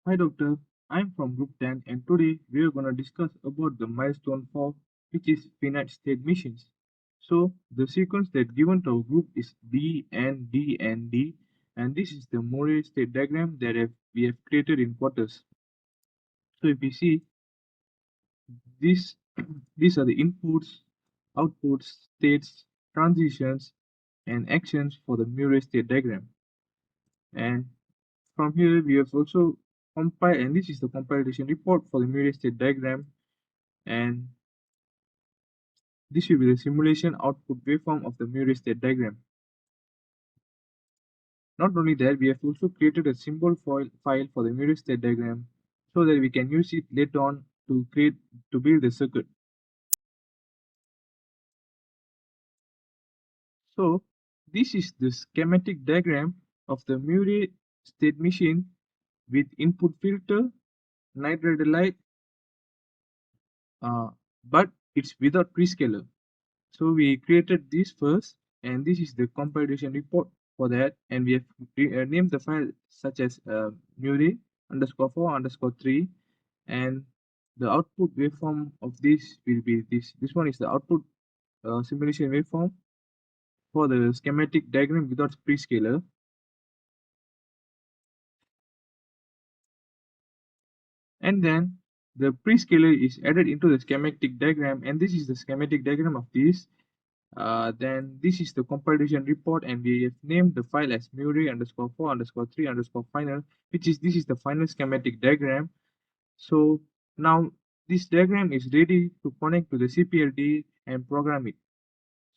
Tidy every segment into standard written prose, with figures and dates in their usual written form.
Hi doctor, I'm from Group 10 and today we are going to discuss about the milestone 4 which is finite state machines. So the sequence that given to our group is D and D and D and this is the Moore state diagram that we have created in quarters. So if you see this these are the inputs, outputs, states, transitions and actions for the Moore state diagram. And from here we have also compiled and this is the compilation report for the Moore state diagram and this will be the simulation output waveform of the Moore state diagram. Not only that, we have also created a symbol file for the Moore state diagram so that we can use it later on to build the circuit. So this is the schematic diagram of the Moore state machine with input filter, night rider light, uh, but it's without prescaler. So we created this first, and this is the compilation report for that, and we have named the file such as Mure underscore 4 underscore 3, and the output waveform of this will be this. This one is the output simulation waveform for the schematic diagram without prescaler, and then the prescaler is added into the schematic diagram, and this is the schematic diagram of this. Then this is the compilation report and we have named the file as Murray underscore 4 underscore 3 underscore final, which is this is the final schematic diagram. So now this diagram is ready to connect to the CPLD and program it.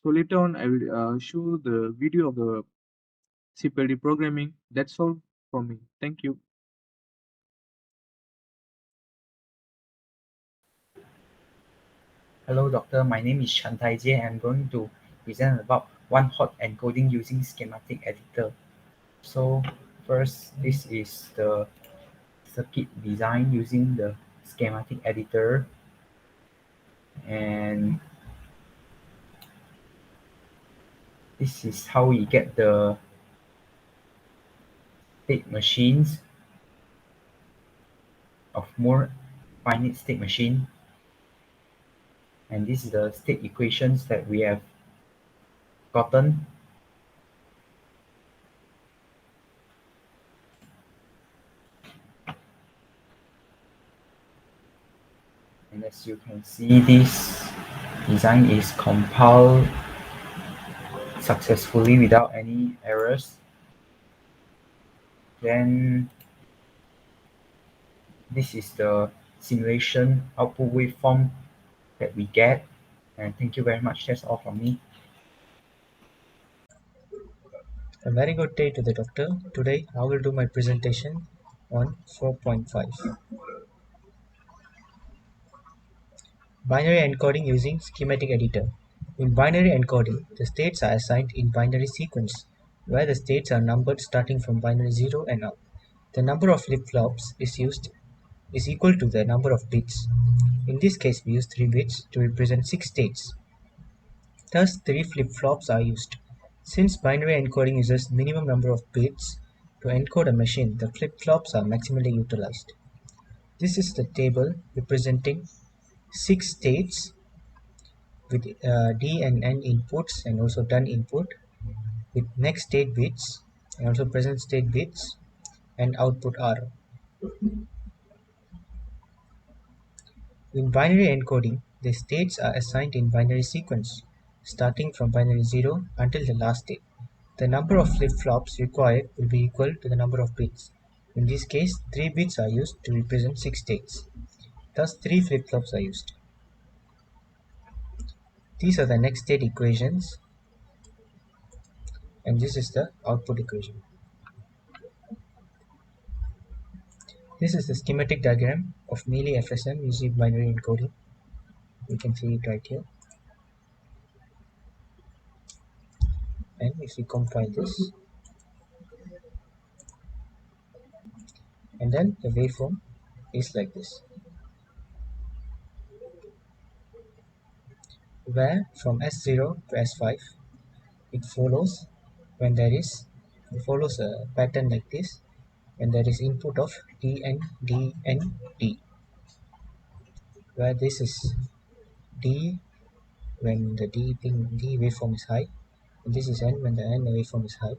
So later on I will show the video of the CPLD programming. That's all from me. Thank you. Hello, doctor. My name is Chantai Jie. I'm going to present about one-hot encoding using schematic editor. So first, this is the circuit design using the schematic editor, and this is how we get the state machines of more finite state machine, and this is the state equations that we have gotten. And as you can see, this design is compiled successfully without any errors. Then this is the simulation output waveform that we get. And thank you very much. That's all from me. A very good day to the doctor. Today I will do my presentation on 4.5. Binary encoding using schematic editor. In binary encoding, the states are assigned in binary sequence, where the states are numbered starting from binary 0 and up. The number of flip-flops is equal to the number of bits. In this case, we use 3 bits to represent 6 states. Thus, 3 flip-flops are used. Since binary encoding uses minimum number of bits to encode a machine, the flip-flops are maximally utilized. This is the table representing 6 states with D and N inputs and also done input with next state bits and also present state bits and output R. In binary encoding, the states are assigned in binary sequence, starting from binary 0 until the last state. The number of flip-flops required will be equal to the number of bits. In this case, 3 bits are used to represent 6 states. Thus, 3 flip-flops are used. These are the next state equations, and this is the output equation. This is the schematic diagram of Mealy FSM using binary encoding. You can see it right here. And if we compile this, and then the waveform is like this, where from S0 to S5 it follows when there is it follows a pattern like this, when there is input of dn, dn, d, where this is d when the d waveform is high, and this is n when the n waveform is high.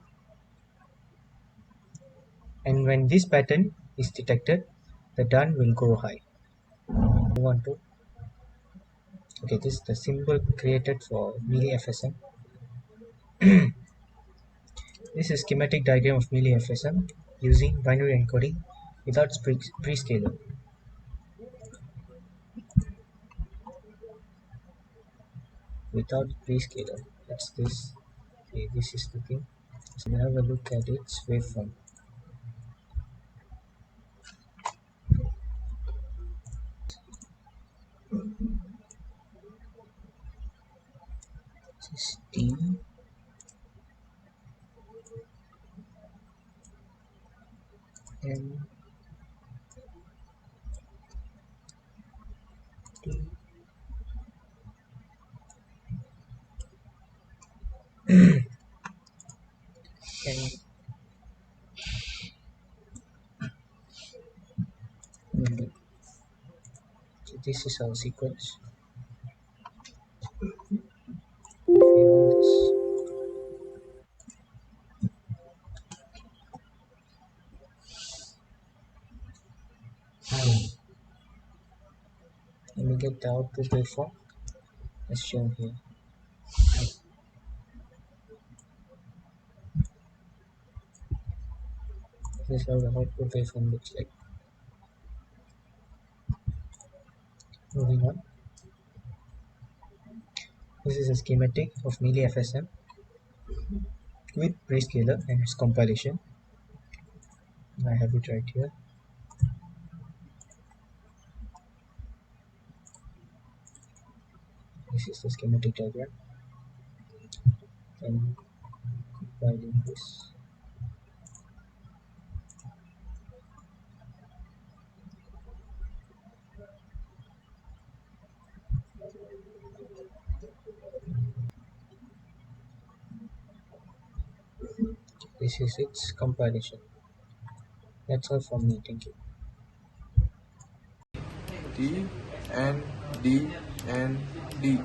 And when this pattern is detected, the done will go high. Move on to, okay, this is the symbol created for Mealy FSM. This is schematic diagram of Mealy FSM using binary encoding without prescaler. Without prescaler, that's this. Okay, this is the thing. So we have a look at its waveform. This is D, N, D, N, D. So this is our sequence. If we run this, and we get the output waveform as shown here. This is how the output waveform looks like. Moving on. This is a schematic of Mealy FSM with prescaler and its compilation. I have it right here. This is the schematic diagram. And compiling this. This is its compilation. That's all from me. Thank you. D and D and D.